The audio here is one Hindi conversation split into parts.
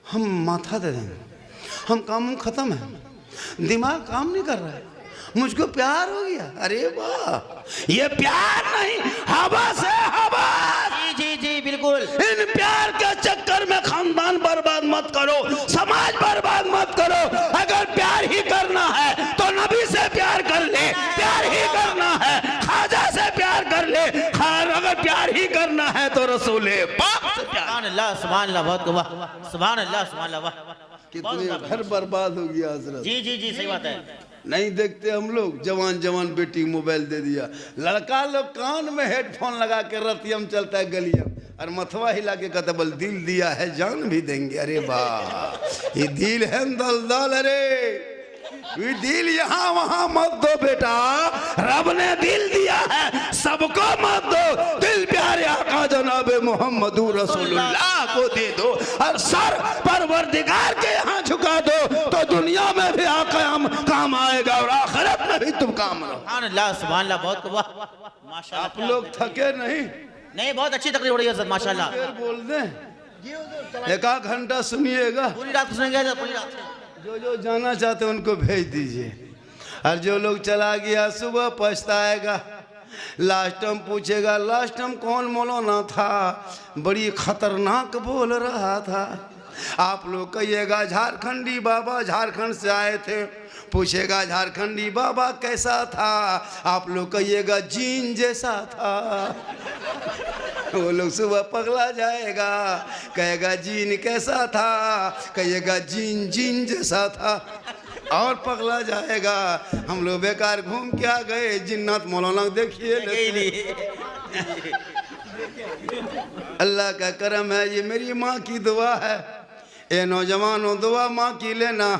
हम माथा दे देंगे, हम काम खत्म है, दिमाग काम नहीं कर रहा है, मुझको प्यार हो गया। अरे वाह, ये प्यार नहीं हवस है, हवस। जी जी बिल्कुल। इन प्यार के चक्कर में खानदान बर्बाद मत करो, समाज बर्बाद मत करो। अगर प्यार ही करना है तो नबी से प्यार कर ले, प्यार ही करना है खाजा से प्यार कर ले, अगर प्यार ही करना है तो रसूले पाक से प्यार। सुभान अल्लाह, सुभान अल्लाह, बहुत वाह, सुभान अल्लाह, सुभान अल्लाह, वाह। कितने घर बर्बाद हो गया हजरत। जी जी जी, सही बात है। नहीं देखते हम लोग, जवान जवान बेटी मोबाइल दे दिया, लड़का लोग कान में हेडफोन लगा के रतियम चलता है गलियम, और मथवा हिला के कहता बल दिल दिया है जान भी देंगे। अरे वाह, ये दिल है दलदल। अरे ये दिल यहाँ वहाँ मत दो बेटा, रब ने दिल दिया है सबको मत दो, दिल प्यारे आका जनाबे मोहम्मद रसूलुल्लाह को दे दो, और सर परवरदिगार के यहाँ झुका दो, तो दुनिया में भी आका काम आएगा और आखिरत में भी तुम काम रहो। सुभान अल्लाह, सुभान अल्लाह, बहुत वाह, माशाल्लाह। आप लोग थके नहीं? नहीं, बहुत अच्छी तकरीर हो रही है सर, माशाल्लाह। बोल दें, एक आध घंटा सुनिएगा, पूरी रात सुनेंगे, पूरी रात। जो जो जाना चाहते हैं उनको भेज दीजिए, और जो लोग चला गया सुबह पछताएगा, लास्ट टाइम पूछेगा लास्ट टाइम कौन मौलाना था, बड़ी खतरनाक बोल रहा था। आप लोग कहिएगा झारखंडी बाबा झारखंड से आए थे, पूछेगा झारखंडी बाबा कैसा था, आप लोग कहिएगा जीन जैसा था। वो लोग सुबह पगला जाएगा, कहेगा जीन कैसा था, कहिएगा जीन जीन जैसा था, और पगला जाएगा। हम लोग बेकार घूम के आ गए, जिन्नत मौलाना देखिए। अल्लाह का करम है, ये मेरी माँ की दुआ है। ए नौजवानों, दुआ माँ की लेना।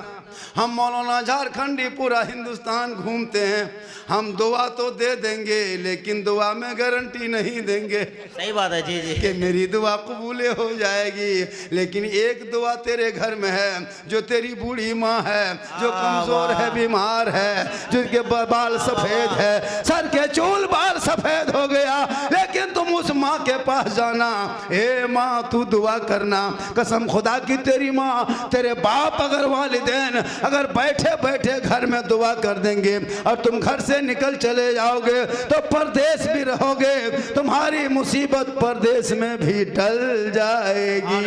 हम मौलाना झारखंडी पूरा हिंदुस्तान घूमते हैं, हम दुआ तो दे देंगे लेकिन दुआ में गारंटी नहीं देंगे। सही बात है जी जी, कि मेरी दुआ कबूल हो जाएगी, लेकिन एक दुआ तेरे घर में है, जो तेरी बूढ़ी माँ है, जो कमजोर है, बीमार है, जिनके बाल सफेद है, सर के चूल बाल सफेद हो गया, लेकिन तुम उस माँ के पास जाना, ए माँ तू दुआ करना, कसम खुदा की तेरी माँ, तेरे बाप अगर वालिदैन अगर बैठे बैठे घर में दुआ कर देंगे और तुम घर से निकल चले जाओगे तो परदेश भी रहोगे, तुम्हारी मुसीबत परदेश में भी टल जाएगी।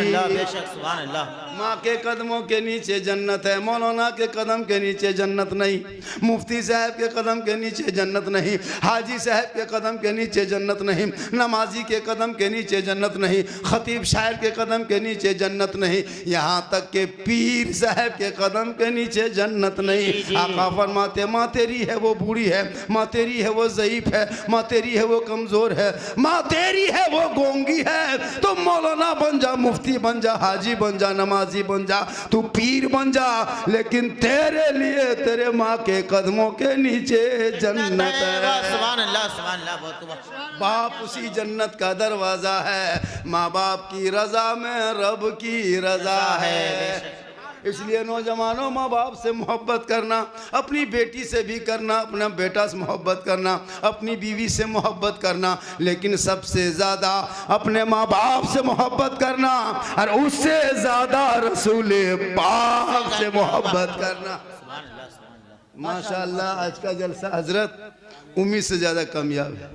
माँ के कदमों के नीचे जन्नत है, मौलाना के कदम के नीचे जन्नत नहीं, मुफ्ती साहब के कदम के नीचे जन्नत नहीं, हाजी साहब के कदम के नीचे जन्नत नहीं, नमाजी के कदम के नीचे जन्नत नहीं, खतीब शायर के कदम के नीचे जन्नत नहीं, यहाँ तक के पीर साहब के कदम के नीचे जन्नत नहीं। आका फरमाते माँ तेरी है वो बूढ़ी है, माँ तेरी है वो ज़ईफ है, माँ तेरी है वो कमज़ोर है, माँ तेरी है वो गोंगी है, तुम मौलाना बन जा, मुफ्ती बन जा, हाजी बन जा, नमाजी बन जा, तू पीर बन जा, लेकिन तेरे लिए तेरे माँ के कदमों के नीचे जन्नत है। सुभान अल्लाह, सुभान अल्लाह, बहुत। बाप उसी जन्नत का दरवाज़ा है, माँ बाप की रज़ा में रब की रज़ा है। इसलिए नौजवानों, माँ बाप से मोहब्बत करना, अपनी बेटी से भी करना, अपना बेटा से मोहब्बत करना, अपनी बीवी से मोहब्बत करना, लेकिन सबसे ज़्यादा अपने माँ बाप से मोहब्बत करना, और उससे ज़्यादा रसूल पाक से मोहब्बत करना। माशाअल्लाह आज का जलसा हजरत उम्मीद से ज़्यादा कामयाब है।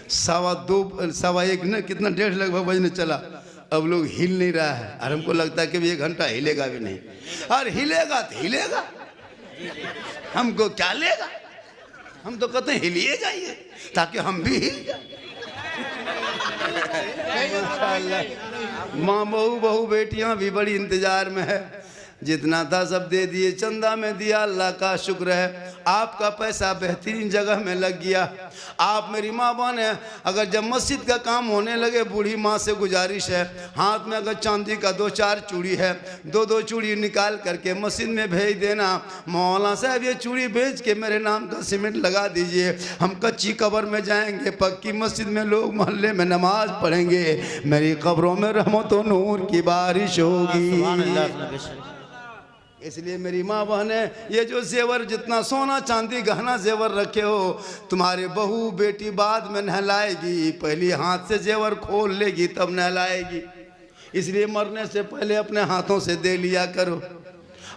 1:15 न कितना 1:30 लगभग बजने चला, अब लोग हिल नहीं रहा है, और हमको लगता है कि भी 1 घंटा हिलेगा भी नहीं, और हिलेगा तो हिलेगा, हमको क्या लेगा, हम तो कहते हैं हिलिए जाइए ताकि हम भी हिल जाए। माँ बहू बेटियां भी बड़ी इंतजार में है, जितना था सब दे दिए, चंदा में दिया, अल्लाह का शुक्र है, आपका पैसा बेहतरीन जगह में लग गया। आप मेरी माँ बहन है, अगर जब मस्जिद का काम होने लगे, बूढ़ी माँ से गुजारिश है, हाथ में अगर चांदी का 2-4 चूड़ी है, 2-2 चूड़ी निकाल करके मस्जिद में भेज देना, मौलाना साहब ये चूड़ी बेच के मेरे नाम का सीमेंट लगा दीजिए, हम कच्ची कब्र में जाएंगे, पक्की मस्जिद में लोग मोहल्ले में नमाज पढ़ेंगे, मेरी कब्रों में रहमत व नूर की बारिश होगी। इसलिए मेरी माँ बहने, ये जो जेवर, जितना सोना चांदी गहना जेवर रखे हो, तुम्हारे बहू बेटी बाद में नहलाएगी, पहली हाथ से जेवर खोल लेगी तब नहलाएगी। इसलिए मरने से पहले अपने हाथों से दे लिया करो,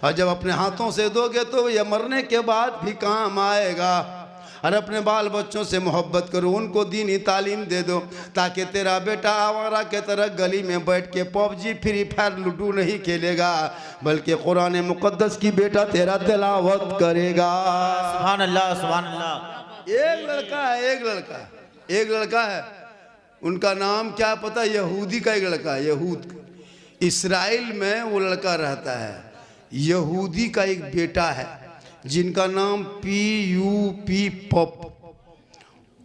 और जब अपने हाथों से दोगे तो यह मरने के बाद भी काम आएगा। और अपने बाल बच्चों से मोहब्बत करो, उनको दीनी तालीम दे दो, ताकि तेरा बेटा आवारा के तरह गली में बैठ के पबजी फ्री फायर लूडो नहीं खेलेगा, बल्कि कुरान मुकद्दस की बेटा तेरा तिलावत करेगा। सुभान अल्लाह, सुभान अल्लाह। एक लड़का है, उनका नाम क्या पता, यहूदी का एक लड़का है, यहूद इसराइल में वो लड़का रहता है। यहूदी का एक बेटा है जिनका नाम PUP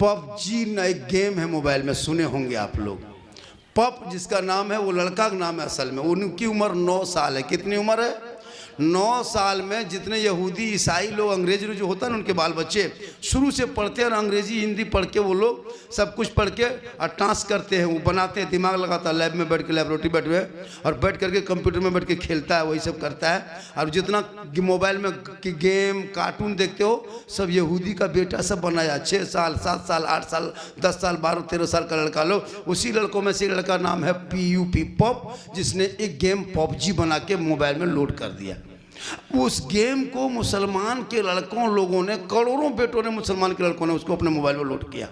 पबजी एक गेम है, मोबाइल में सुने होंगे आप लोग। पप जिसका नाम है वो लड़का का नाम है असल में। उनकी उम्र 9 साल है। कितनी उम्र है? 9 साल में जितने यहूदी ईसाई लोग अंग्रेजी जो होता है ना, उनके बाल बच्चे शुरू से पढ़ते हैं और अंग्रेजी हिंदी पढ़ के वो लोग सब कुछ पढ़ के और टास्क करते हैं, वो बनाते हैं, दिमाग लगाता है, लैब में बैठ के, लेबोरेटरी बैठ हुए और बैठ करके कंप्यूटर में बैठ के खेलता है, वही सब करता है। और जितना मोबाइल में गेम कार्टून देखते हो सब यहूदी का बेटा सब बनाया। 6 साल 7 साल 8 साल 10 साल 12 13 साल का लड़का लो, उसी लड़कों में से एक लड़का नाम है PUP पप, जिसने एक गेम पबजी बना के मोबाइल में लोड कर दिया। उस गेम को मुसलमान के लड़कों लोगों ने, करोड़ों बेटों ने, मुसलमान के लड़कों ने उसको अपने मोबाइल में लोड किया।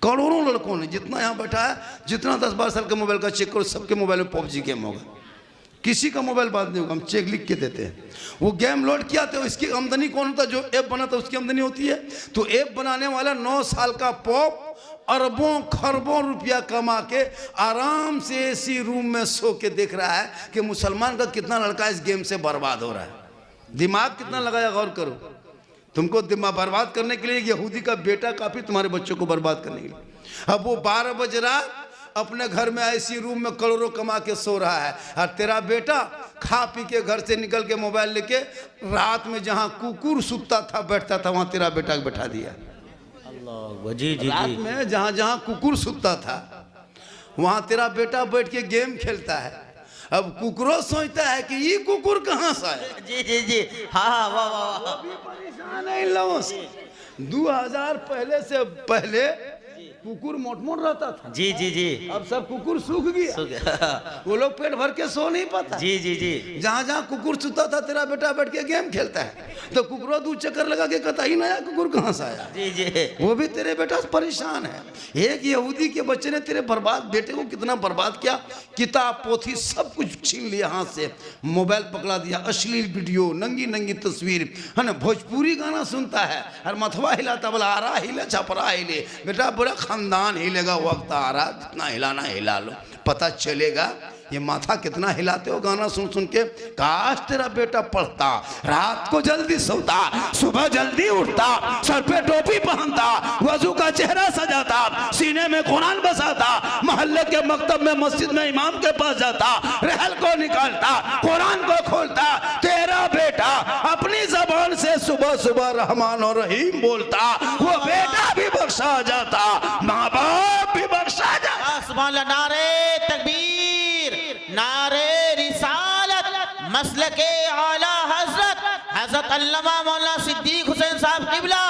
करोड़ों लड़कों ने, जितना यहाँ बैठा है, जितना 10-12 साल के मोबाइल का चेक करो, सबके मोबाइल में पबजी गेम होगा। किसी का मोबाइल बात नहीं होगा, हम चेक लिख के देते हैं। वो गेम लोड किया तो इसकी आमदनी कौन होता? जो ऐप बनाता उसकी आमदनी होती है। तो ऐप बनाने वाला 9 साल का पॉप अरबों खरबों रुपया कमा के आराम से एसी रूम में सो के देख रहा है कि मुसलमान का कितना लड़का इस गेम से बर्बाद हो रहा है। दिमाग कितना लगाया, गौर करो। तुमको दिमाग बर्बाद करने के लिए यहूदी का बेटा काफी, तुम्हारे बच्चों को बर्बाद करने के लिए। अब वो 12 बज रहा अपने घर में ऐसी रूम में करोड़ों कमा के सो रहा है, और तेरा बेटा खा पी के घर से निकल के मोबाइल लेके रात में जहाँ कुकुर सुतता था बैठता था वहां तेरा बेटा बैठा दिया। अल्लाह जी जी रात जी। में जहाँ जहाँ कुकुर सुतता था वहां तेरा बेटा बैठ के गेम खेलता है। अब कुकुरो सोचता है कि ये कुकुर कहाँ से आया। जी जी जी, हाँ वाह वाह। परेशान है इन लोगों से। 2000 पहले से पहले कुकुर मोट मोट रहता था। जी जी जी। अब सब कुकुर सूख गया। वो लोग पेट भर के सो नहीं पाता। जी जी जी। जहाँ जहाँ कुकुर सुता था तेरा बेटा बैठ के गेम खेलता है, तो कुकुरों 2 चक्कर लगा के कहता ही नया कुकुर कहाँ से आया। जी जी। वो भी तेरे बेटा से परेशान है। एक यहूदी के बच्चे ने तेरे बर्बाद बेटे को कितना बर्बाद किया। किताब पोथी सब कुछ छीन लिया हाथ से, मोबाइल पकड़ा दिया, अश्लील वीडियो, नंगी नंगी तस्वीर, है ना, भोजपुरी गाना सुनता है और मथवा हिलाता, बोला आ रहा हिले छपरा हिले। बेटा बड़ा खानदान हिलेगा, वक्त आ रहा, जितना हिलाना हिला लो, पता चलेगा ये माथा कितना हिलाते हो गाना सुन सुन के। काश तेरा बेटा पढ़ता, रात को जल्दी सोता, सुबह जल्दी उठता, सर पे टोपी पहनता, वजू का चेहरा सजाता, सीने में कुरान बसाता, मोहल्ले के मकतब में मस्जिद में इमाम के पास जाता, रहल को निकालता, कुरान को खोलता। तेरा बेटा अपनी जबान से सुबह सुबह रहमान और रहीम बोलता, वो बेटा भी बख्शा जाता, माँ बाप भी बख्शा जाता। सुभान अल्लाह। नारे तकबीर, नारे रिसालत, मसलके आला हजरत हजरत अल्लामा मौलाना सिद्दीक हुसैन साहब किबला,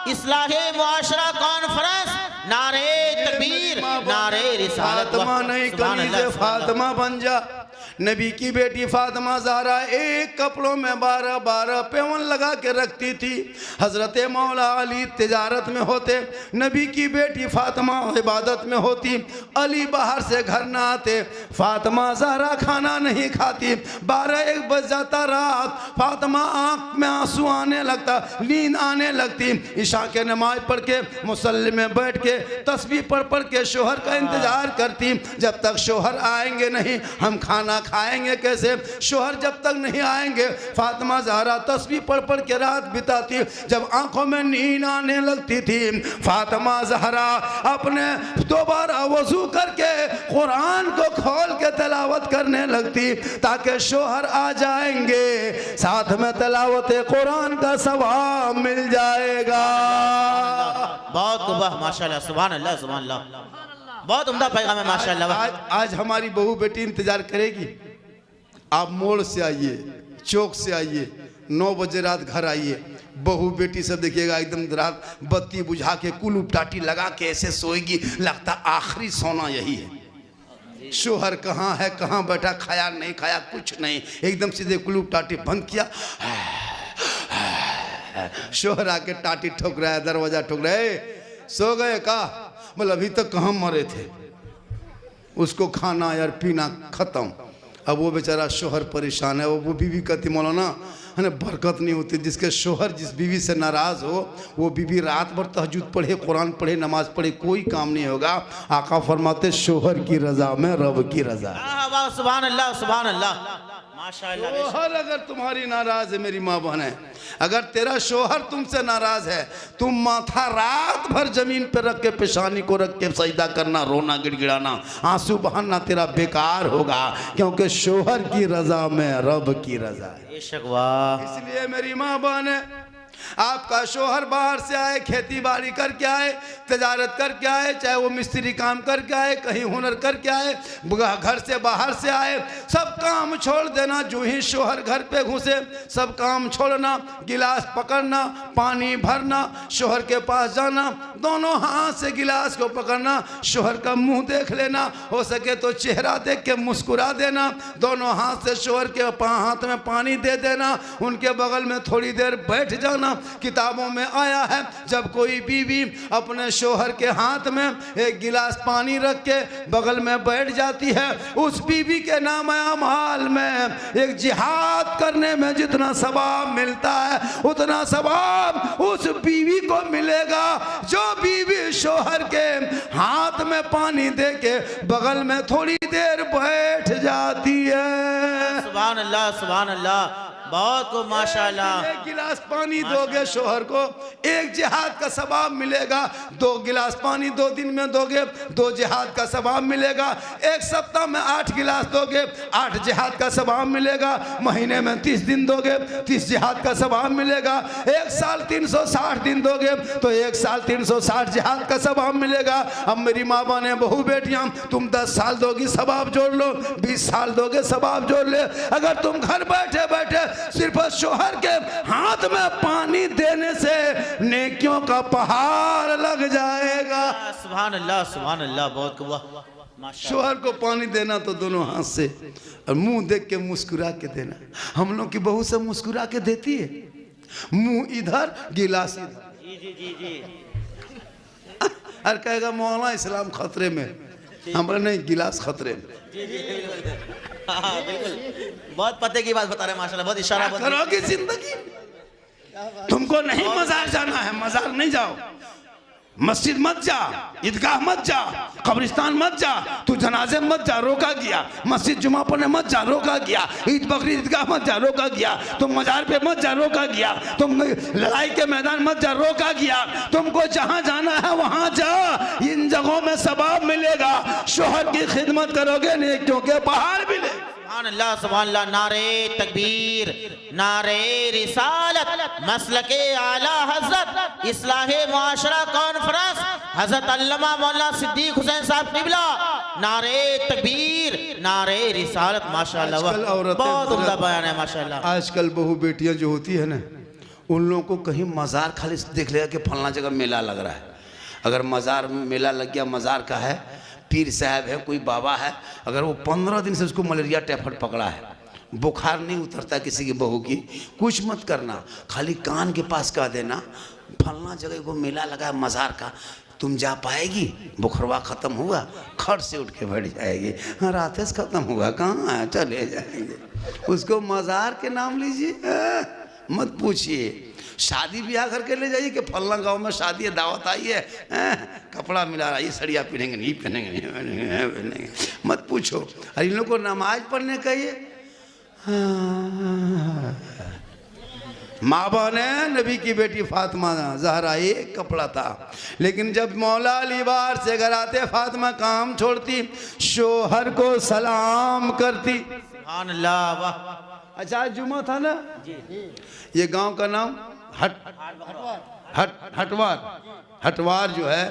इस्लाहे मुआशरा कॉन्फ्रेंस। नारे तकबीर, नारे रिसालत। फातिमा नहीं कली से फातिमा बन जा। नबी की बेटी फातिमा ज़हरा एक कपड़ों में 12-12 पेवन लगा के रखती थी। हज़रत मौला अली तिजारत में होते, नबी की बेटी फातिमा इबादत में होती। अली बाहर से घर ना आते, फातिमा ज़हरा खाना नहीं खाती। 12-1 बज जाता रात, फातिमा आँख में आंसू आने लगता, नींद आने लगती। ईशा के नमाज पढ़ के मुसल्ले में बैठ के तस्बीह पढ़ पढ़ के शोहर का इंतज़ार करती। जब तक शोहर आएंगे नहीं हम खाना खाएंगे कैसे। शोहर जब तक नहीं आएंगे फातिमा ज़हरा तस्बीह पढ़ पढ़ के रात बिताती। जब आंखों में नींद आने लगती थी, फातिमा ज़हरा अपने दोबारा वजू करके कुरान को खोल के तिलावत करने लगती, ताकि शोहर आ जाएंगे, साथ में तिलावत कुरान का सवाब मिल जाएगा। बहुत वाह, माशाल्लाह, सुभान अल्लाह, सुभान अल्लाह। बहुत उम्दा पैगाम है, माशाल्लाह। आज हमारी बहू बेटी इंतजार करेगी। आप मोड़ से आइए, चौक से आइए, 9 बजे रात घर आइए, बहू बेटी सब देखिएगा एकदम रात बत्ती बुझा के कुल उपटाटी लगा के ऐसे सोएगी, लगता आखिरी सोना यही है। शोहर कहाँ है, कहाँ बैठा, खाया नहीं खाया कुछ नहीं, एकदम सीधे कुलूप टाटी बंद किया। शोहर आके टाटी ठोक रहा है, दरवाजा ठोक रहा है। सो गए का? बोले अभी तक कहाँ मरे थे। उसको खाना यार पीना खत्म। अब वो बेचारा शोहर परेशान है। वो बीवी कहती मौलाना है ना, बरकत नहीं होती। जिसके शोहर जिस बीवी से नाराज़ हो वो बीवी रात भर तहज्जुद पढ़े, कुरान पढ़े, नमाज पढ़े, कोई काम नहीं होगा। आका फरमाते शोहर की रज़ा में रब की रज़ा। सुभान अल्लाह, सुभान अल्लाह, माशाअल्लाह। शोहर अगर तुम्हारी नाराज है, मेरी माँ बहन है, अगर तेरा शोहर तुमसे नाराज है, तुम माथा रात भर जमीन पर रख के, पेशानी को रख के सजदा करना, रोना, गिड़गिड़ाना, आंसू बहाना तेरा बेकार होगा, क्योंकि शोहर की रजा में रब की रजा है। इसलिए मेरी माँ बहन है, आपका शोहर बाहर से आए, खेती बाड़ी करके आए, तजारत करके आए, चाहे वो मिस्त्री काम करके आए, कहीं हुनर करके आए, घर से बाहर से आए, सब काम छोड़ देना। जो ही शोहर घर पे घुसे सब काम छोड़ना, गिलास पकड़ना, पानी भरना, शोहर के पास जाना, दोनों हाथ से गिलास को पकड़ना, शोहर का मुंह देख लेना, हो सके तो चेहरा देख के मुस्कुरा देना, दोनों हाथ से शोहर के हाथ में पानी दे देना, उनके बगल में थोड़ी देर बैठ जाना। किताबों में आया है जब कोई बीवी अपने शोहर के हाथ में एक गिलास पानी रख के बगल में बैठ जाती है, उस बीवी के नाम अमाल में एक जिहाद करने में जितना सवाब मिलता है उतना सवाब उस बीवी को मिलेगा जो बीवी शोहर के हाथ में पानी दे के बगल में थोड़ी देर बैठ जाती है। सुभान अल्लाह, सुभान अल्लाह, बहुत को माशाअल्लाह। एक गिलास पानी दोगे शोहर को, एक जिहाद का सवाब मिलेगा। 2 गिलास पानी 2 दिन में दोगे, 2 जिहाद का सवाब मिलेगा। एक सप्ताह में 8 गिलास दोगे, 8 जिहाद का सवाब मिलेगा। महीने में 30 दिन दोगे, 30 जिहाद का सवाब मिलेगा। एक साल 360 दिन दोगे तो 1 साल 360 जिहाद का सवाब मिलेगा। अब मेरी माँ बहने, बहू बेटियां, तुम 10 साल दोगी सवाब जोड़ लो, 20 साल दोगे सवाब जोड़ ले। अगर तुम घर बैठे बैठे सिर्फ शोहर के हाथ में पानी देने से नेकियों का पहाड़ लग जाएगा। सुभान अल्लाह, सुभान अल्लाह, बहुत कुबा। शोहर को पानी देना तो दोनों हाथ से, और मुंह देख के मुस्कुरा के देना। हम लोग की बहू सब मुस्कुरा के देती है, मुंह इधर गिलास इधर। जी जी जी जी। और कहेगा मौलाना इस्लाम खतरे में, हमारा नहीं, गिलास खतरे में। जी जी हाँ, बिल्कुल, बहुत पते की बात बता रहे हैं माशाल्लाह, बहुत इशारा करोगी जिंदगी। तुमको नहीं मजार जाना है, मजार नहीं जाओ, मस्जिद मत जा, ईदगाह मत जा, कब्रिस्तान मत जा, तू जनाजे मत जा, रोका गया। मस्जिद जुमा पढ़ने मत जा, रोका गया। ईद बकरी ईदगाह मत जा, रोका गया। तुम मजार पे मत जा, रोका गया। तुम लड़ाई के मैदान मत जा, रोका गया। तुमको जहां जाना है वहां जा, इन जगहों में सवाब मिलेगा। शोहर की खिदमत करोगे, नेकियों के पहाड़ मिलेंगे। सुभान अल्लाह, सुभान अल्लाह, नारे तकबीर, नारे रिसालत, मसलके आला हजरत, इस्लाहे मुआशरा कॉन्फ्रेंस, हजरत अल्लामा मौलाना सिद्दीक हुसैन साहब किबला, नारे तकबीर, नारे रिसालत, माशाअल्लाह, बहुत उम्दा बयान है माशाअल्लाह। आजकल बहू बेटियां जो होती है ना, उन लोगों को कहीं मज़ार खाली देख लेगा कि फलना जगह मेला लग रहा है। अगर मज़ार में मेला लग गया, मज़ार का है, पीर साहब है, कोई बाबा है, अगर वो 15 दिन से उसको मलेरिया टाइफाइड पकड़ा है, बुखार नहीं उतरता किसी की बहू की, कुछ मत करना, खाली कान के पास कह देना फलना जगह को मेला लगा है मज़ार का, तुम जा पाएगी? बुखरवा ख़त्म हुआ, खट से उठ के बैठ जाएगी। हाँ, रात से ख़त्म हुआ, कहाँ है, चले जाएंगे। उसको मज़ार के नाम लीजिए, मत पूछिए। शादी ब्याह करके ले जाइए कि फलना गांव में शादी है, दावत आई है, कपड़ा मिला रहा है, ये सड़िया पहनेंगे नहीं, पहनेंगे, मत पूछो। और इन लोग को नमाज पढ़ने कहिए। माँ बहने, नबी की बेटी फातिमा ज़हरा एक कपड़ा था, लेकिन जब मौला अली बार से घर आते फातिमा काम छोड़ती, शोहर को सलाम करती। सुभान अल्लाह, वाह। अच्छा, आज जुमा था ना, ये गांव का नाम हटवार जो है,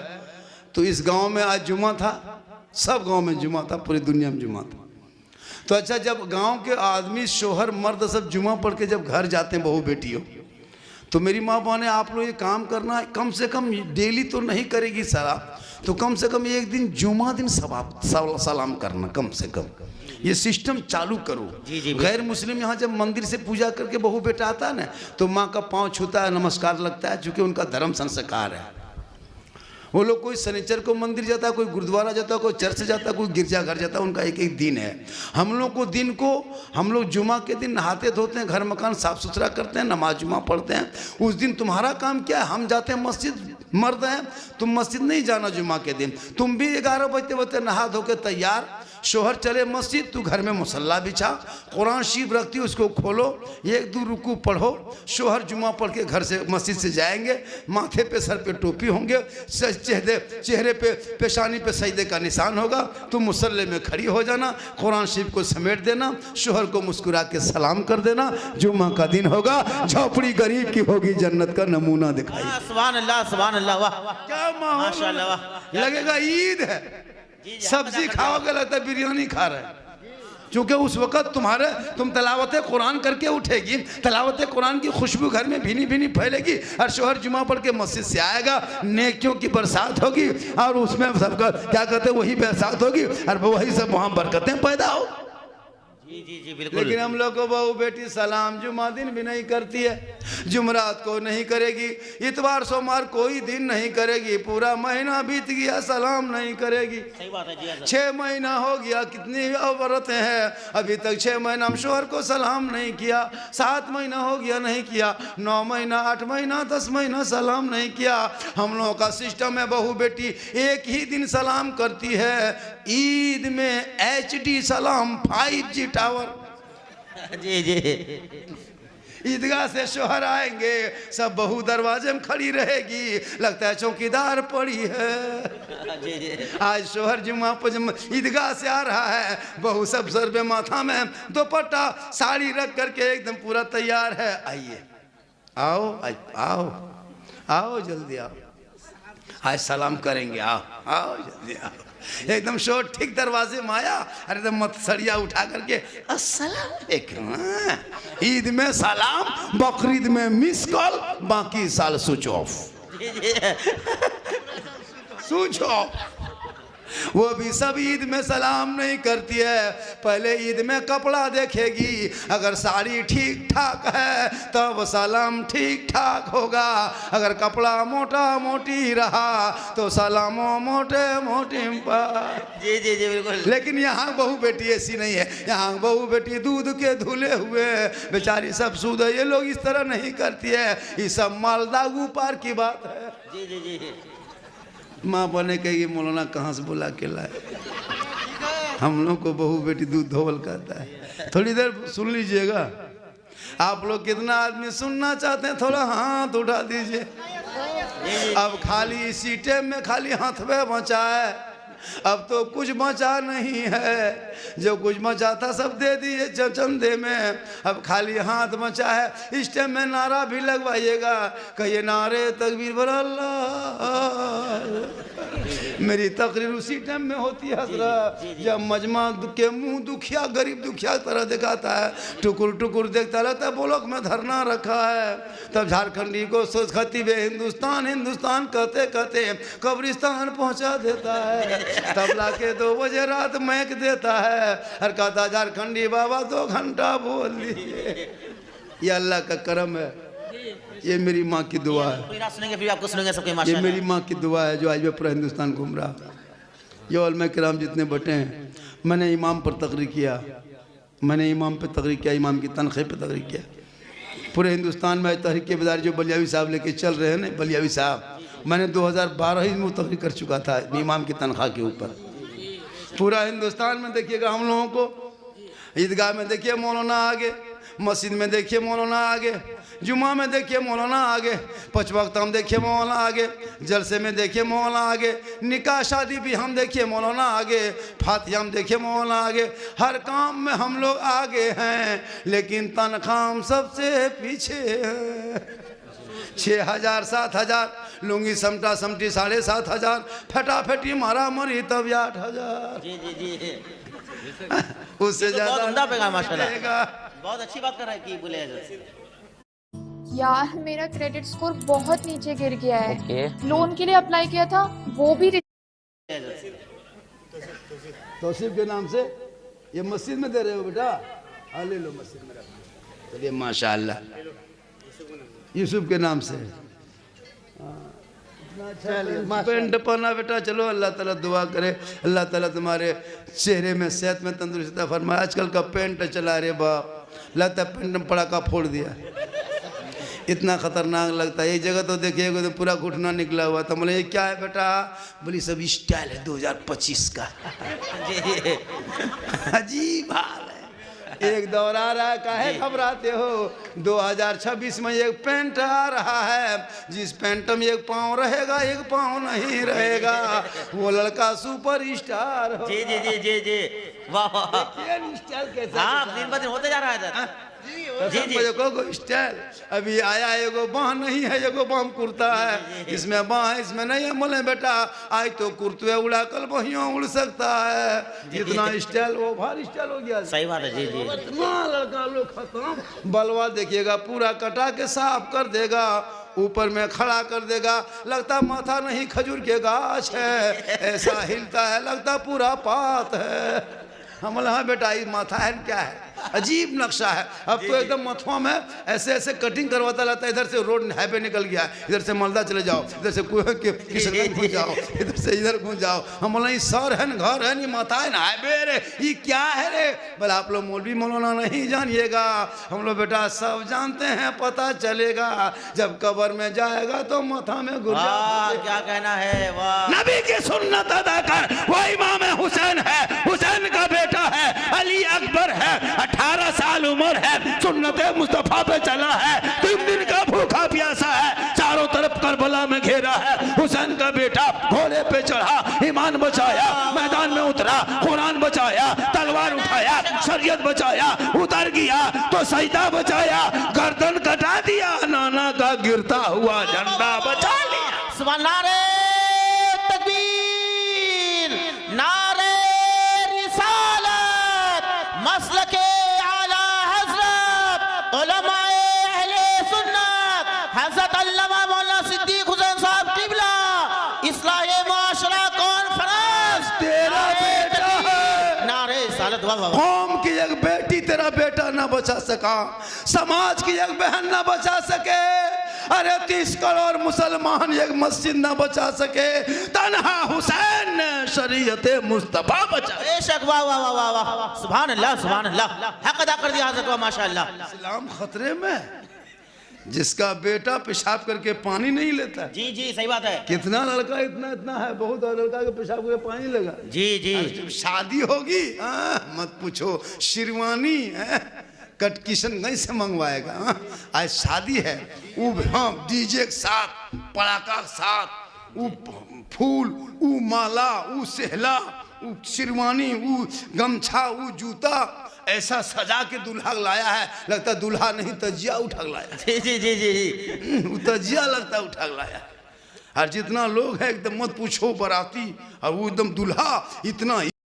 तो इस गांव में आज जुमा था, सब गांव में जुमा था, पूरी दुनिया में जुमा था। तो अच्छा, जब गांव के आदमी शोहर मर्द सब जुमा पढ़ के जब घर जाते हैं बहू बेटियों, तो मेरी माँ बहने आप लोग ये काम करना, कम से कम डेली तो नहीं करेगी सलाम, तो कम से कम एक दिन जुमा दिन सलाम करना, कम से कम ये सिस्टम चालू करो। गैर मुस्लिम यहाँ जब मंदिर से पूजा करके बहू बेटा आता है ना, तो माँ का पाँव छूता है, नमस्कार लगता है, चूँकि उनका धर्म संस्कार है। वो लोग कोई शनिचर को मंदिर जाता है, कोई गुरुद्वारा जाता है, कोई चर्च जाता है, कोई गिरजाघर जाता है, उनका एक एक दिन है। हम लोग को दिन को, हम लोग जुमा के दिन नहाते धोते हैं, घर मकान साफ सुथरा करते हैं, नमाज जुमा पढ़ते हैं। उस दिन तुम्हारा काम क्या है? हम जाते हैं मस्जिद, मर्द हैं, तुम मस्जिद नहीं जाना जुमा के दिन। तुम भी 11 बजते बजते नहा धो के तैयार, शोहर चले मस्जिद, तू घर में मुसल्ला बिछा, कुरान शरीफ रखती उसको खोलो, 1-2 रुकू पढ़ो। शोहर जुमा पढ़ के घर से मस्जिद से जाएंगे, माथे पे सर पे टोपी होंगे, चेहरे पे पेशानी पे सजदे का निशान होगा, तुम मुसल्ले में खड़ी हो जाना, कुरान शरीफ को समेट देना, शोहर को मुस्कुरा के सलाम कर देना। जुम्मा का दिन होगा, झोपड़ी गरीब की होगी, जन्नत का नमूना दिखाई। सुभान अल्लाह, सुभान अल्लाह, वाह क्या माहौल लगेगा, ईद है, सब्जी खाओगे लगता है बिरयानी खा रहे हैं। क्योंकि उस वक्त तुम तलावत कुरान करके उठेगी, तलावत कुरान की खुशबू घर में भीनी भीनी फैलेगी, और शोहर जुमा पढ़ के मस्जिद से आएगा, नेकियों की बरसात होगी, और उसमें सबका क्या कहते हैं, वही बरसात होगी, और वही सब वहाँ बरकतें पैदा हो। जी जी जी बिल्कुल। लेकिन हम लोग को बहू बेटी सलाम जुमा दिन भी नहीं करती है, जुमरात को नहीं करेगी, इतवार सोमवार कोई दिन नहीं करेगी, पूरा महीना बीत गया सलाम नहीं करेगी। सही बात है जी। 6 महीना हो गया, कितनी औरतें हैं अभी तक 6 महीना हम शोहर को सलाम नहीं किया, 7 महीना हो गया नहीं किया, 9 महीना 8 महीना 10 महीना सलाम नहीं किया। हम लोगों का सिस्टम है, बहू बेटी एक ही दिन सलाम करती है, ईद में HD सलाम 5G टावर। जी जी। ईदगाह से शोहर आएंगे, सब बहू दरवाजे में खड़ी रहेगी, लगता है चौकीदार पड़ी है। जी जी। आज शोहर जुम्मा पर ईदगाह से आ रहा है, बहू सब सर पे माथा में दुपट्टा साड़ी रख करके एकदम पूरा तैयार है। आइए, आओ आओ आओ, जल्दी आओ, आज सलाम करेंगे, आओ आओ जल्दी आओ। एकदम शोर ठीक दरवाजे में आया, अरे एकदम मत-सरिया उठा करके अस्सलाम वालेकुम। ईद में सलाम, बकरीद में मिस कॉल, बाकी साल स्विच ऑफ। Switch off. वो भी सब ईद में सलाम नहीं करती है, पहले ईद में कपड़ा देखेगी, अगर साड़ी ठीक ठाक है तब सलाम ठीक ठाक होगा, अगर कपड़ा मोटा मोटी रहा तो सलामो मोटे मोटी पर। जी जी जी बिल्कुल। लेकिन यहाँ बहू बेटी ऐसी नहीं है, यहाँ बहू बेटी दूध के धुले हुए बेचारी सब शुद्ध है, ये लोग इस तरह नहीं करती है, ये सब मालदागू पार की बात है। जी जी जी। माँ बने कहेगी मौलाना कहाँ से बुला के लाए, हम लोग को बहू बेटी दूध धोवल कहता है। थोड़ी देर सुन लीजिएगा, आप लोग कितना आदमी सुनना चाहते हैं, थोड़ा हाथ उठा दीजिए। अब खाली इसी टाइम में खाली हाथ में बचा है, अब तो कुछ बचा नहीं है, जो कुछ बचा था सब दे दिए चंदे में, अब खाली हाथ बचा है। इस टाइम में नारा भी लगवाइएगा, कहिए नारे तकबीर बर अल्लाह। मेरी तकरीर उसी टाइम में होती है हजरत, जब मजमा के मुंह दुखिया गरीब दुखिया तरह दिखाता है, टुकुर टुकुर देखता रहता है, बोलक में धरना रखा है, तब झारखंडी को खतीब हिंदुस्तान हिंदुस्तान कहते कहते कब्रिस्तान पहुंचा देता है, तबला के 2 बजे रात महक देता है, और कहता झारखंडी बाबा 2 घंटा बोल लिए। ये अल्लाह का करम है, ये मेरी माँ की दुआ है, सुनेंगे फिर आपको सुनेंगे सबके ये माशाल्लाह। मेरी माँ की दुआ है जो आज मैं पूरा हिंदुस्तान घूम रहा। ये उलमा किराम जितने बटे हैं, मैंने इमाम पर तकरीर किया, मैंने इमाम पर तकरीर किया, इमाम की तनख्वाह पर तकरीर किया। पूरे हिंदुस्तान में तहरीक बेदारी जो बलियावी साहब लेके चल रहे हैं ना, बलियावी साहब, मैंने 2012 ही में तकरीर कर चुका था इमाम की तनख्वाह के ऊपर। पूरा हिंदुस्तान में देखिएगा हम लोगों को, ईदगाह में देखिए मौलाना आगे, मस्जिद में देखिए मौलाना आगे, जुमा में देखिए मौलाना आगे, 5 वक्त हम देखिए मौलाना आगे, जलसे में देखिए मौलाना आगे, निकाह शादी भी हम देखिए मौलाना आगे, फातिहा हम देखिए मौलाना आगे, हर काम में हम लोग आगे हैं, लेकिन तनख्वाह हम सबसे पीछे हैं। 6000 7000 लुंगी समटा समटी 7500, फटाफटी मारा मरी तब 8000। जी जी जी। उससे बहुत ज्यादा उम्दा पैगाम माशाल्लाह, रहेगा। बहुत अच्छी बात कर रहा है कि बोले यार मेरा क्रेडिट स्कोर बहुत नीचे गिर गया है। ओके। लोन के लिए अप्लाई किया था, वो भी तौसीफ के नाम से ये मस्जिद में दे रहे हो बेटा? हाँ ले लो मस्जिद में रख। चलिए माशाअल्लाह यूसुफ के नाम से पेंट पहना बेटा। चलो अल्लाह ताला दुआ करे, अल्लाह ताला तुम्हारे चेहरे में सेहत में तंदुरुस्ती फरमाए। आजकल का पेंट चला रे बाप, लगता है पेंट में पड़ाका फोड़ दिया, इतना खतरनाक लगता है। एक जगह तो देखिएगा तो पूरा घुटना निकला हुआ था। बोले ये क्या है बेटा? बोली सब स्टाइल है 2025 का। अजीब हाल है। एक दौर आ रहा है, काहे घबराते हो? 2026 में एक पेंट आ रहा है, जिस पेंट में एक पाँव रहेगा एक पाँव नहीं रहेगा, वो लड़का सुपर स्टार हो। जी जी जी जी जी, वाह वाह। ये स्टाइल कैसे? हाँ, दिन ब दिन होते जा रहा है सर। जी जी। देखो स्टाइल अभी आया, एगो बाह नहीं है, एगो बाम कुर्ता है। इसमें बाह है, इसमें नहीं है। बोले बेटा आज तो कुर्ते उड़ा, कल बहियों उड़ सकता है। इतना स्टाइल वो भारी स्टाइल हो गया। सही बात है। जी जी। इतना लड़का लोग खत्म। बलवा देखिएगा पूरा कटा के साफ कर देगा, ऊपर में खड़ा कर देगा, लगता माथा नहीं खजूर के गाछ है, ऐसा हिलता है लगता पूरा पात है। हम हाँ बेटा ये माथा है क्या है? अजीब नक्शा है। अब तो एकदम मथुआ में ऐसे ऐसे कटिंग करवाता रहता है। इधर से रोड हाईवे निकल गया, इधर से मालदा चले जाओ, इधर से किशनगंज घुस जाओ, इधर से इधर घुस जाओ। हम बोला ये सर है न, घर है न, माथा है न, हाईवे रे, ये क्या है रे? बोले आप लोग मौलवी मौलाना नहीं जानिएगा, हम लोग बेटा सब जानते हैं, पता चलेगा जब कब्र में जाएगा तो माथा में घुस जाएगा। क्या कहना है? वाह। नबी की सुन्नत अदा कर। वो इमाम हुसैन है, हुसैन का बेटा है, अली अकबर है, 18 साल उम्र है, सुन्नत मुस्तफा पे चला है, 3 दिन का भूखा प्यासा है, चारों तरफ करबला में घेरा है। हुसैन का बेटा घोड़े पे चढ़ा, ईमान बचाया, मैदान में उतरा, कुरान बचाया, तलवार उठाया, शरीयत बचाया, उतर गया तो सजदा बचाया, गर्दन कटा दिया, नाना का गिरता हुआ झंडा बचा लिया। सुभान नारे तकबीर, नारे रिसालत, मसलके आला हजरत, उलमाए अहले सुन्नत, हजरत अल्लामा मौलाना सिद्दीक हुसैन साहब किबला, इस्लाहे मुआशरा कॉन्फ्रेंस। तेरा बेटा है। नारे रिसालत। वाह वाह। कौम की एक बेटी तेरा बेटा ना बचा सका, समाज की एक बहन ना बचा सके, अरे 30 करोड़ मुसलमान एक मस्जिद ना बचा सके, तन्हा हुसैन ने शरीयत मुस्तफा बचा। बेशक। वाह वाह वाह वाह वाह। सुभान अल्लाह सुभान अल्लाह। हक अदा कर दिया हजरत। वाह माशाअल्लाह। इस्लाम खतरे में। जिसका बेटा पेशाब करके पानी नहीं लेता। जी जी सही बात है। कितना लड़का इतना इतना है, बहुत लड़का के पेशाब करके पानी लगा। जी जी। जब शादी होगी मत पूछो, शेरवानी कट किशनगंज से मंगवाएगा। आज शादी है, वो हाँ डीजे के साथ, पड़ाका के साथ, वो फूल, वो माला, वो सहला, वो शेरवानी, वो गमछा, वो जूता, ऐसा सजा के दूल्हा लाया है, लगता दूल्हा नहीं तजिया उठा लाया। जी जी जी जी जी। वो तजिया लगता उठा लाया। और जितना लोग है एकदम मत पूछो, बाराती, और वो एकदम दूल्हा इतना